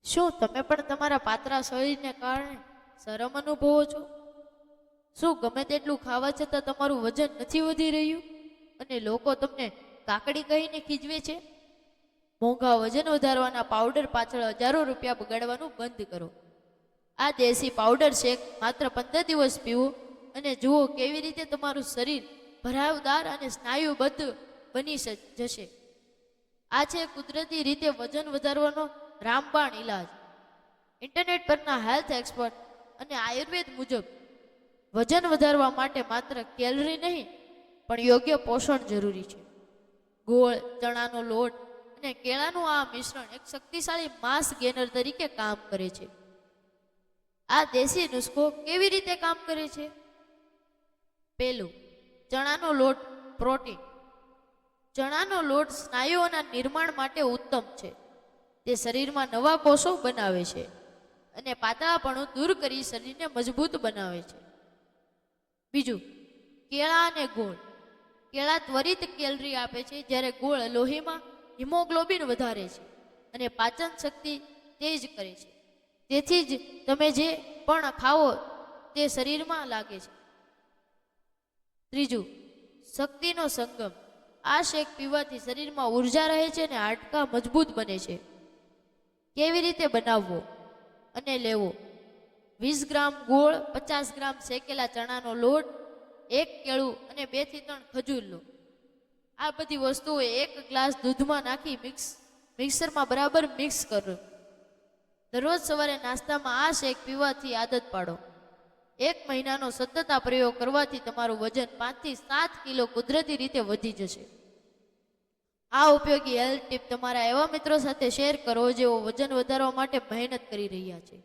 શું તમે પણ તમારા પાતળા શરીરને કારણે શરમ અનુભવો છો? શું ગમે તેટલું ખાવા છતાં તમારું વજન નથી વધી રહ્યું અને લોકો તમને કાકડી કહીને ખીજવે છે? મોંઘા વજન વધારવાના પાવડર પાછળ હજારો રૂપિયા બગાડવાનું બંધ કરો. આ દેશી પાવડર શેક માત્ર 15 દિવસ પીવો અને જુઓ કેવી રીતે તમારું શરીર ભરાવદાર અને સ્નાયુબદ્ધ બની જશે. આ છે કુદરતી રીતે વજન વધારવાનો રામબાણ ઇલાજ. ઇન્ટરનેટ પરના હેલ્થ એક્સપર્ટ અને આયુર્વેદ મુજબ વજન વધારવા માટે માત્ર કેલરી નહીં પણ યોગ્ય પોષણ જરૂરી છે. ગોળ, ચણાનો લોટ અને કેળાનું આ મિશ્રણ એક શક્તિશાળી માસ ગેનર તરીકે કામ કરે છે. આ દેશી નુસ્ખો કેવી રીતે કામ કરે છે? પહેલું, ચણાનો લોટ પ્રોટીન. ચણાનો લોટ સ્નાયુઓના નિર્માણ માટે ઉત્તમ છે. તે શરીરમાં નવા કોષો બનાવે છે અને પાતળાપણું દૂર કરી શરીરને મજબૂત બનાવે છે. બીજું, કેળા અને ગોળ. કેળા ત્વરિત કેલરી આપે છે જ્યારે ગોળ લોહીમાં હિમોગ્લોબિન વધારે છે અને પાચન શક્તિ તેજ કરે છે. તેથી જ તમે જે પણ ખાવો તે શરીરમાં લાગે છે. ત્રીજું, શક્તિનો સંગમ. આ શેક પીવાથી શરીરમાં ઉર્જા રહે છે અને હાડકાં મજબૂત બને છે. કેવી રીતે બનાવવો અને લેવો? 20 ગ્રામ ગોળ, 50 ગ્રામ શેકેલા ચણાનો લોટ, 1 કેળું અને 2 થી 3 ખજૂર લો. આ બધી વસ્તુઓ 1 ગ્લાસ દૂધમાં નાખી મિક્સરમાં બરાબર મિક્સ કરો. દરરોજ સવારે નાસ્તામાં આ શેક પીવાથી આદત પાડો. 1 મહિનાનો સતત આ પ્રયોગ કરવાથી તમારું વજન 5 થી 7 કિલો કુદરતી રીતે વધી જશે. આ ઉપયોગી હેલ્થ ટીપ તમારા એવા મિત્રો સાથે શેર કરો જેઓ વજન વધારવા માટે મહેનત કરી રહ્યા છે.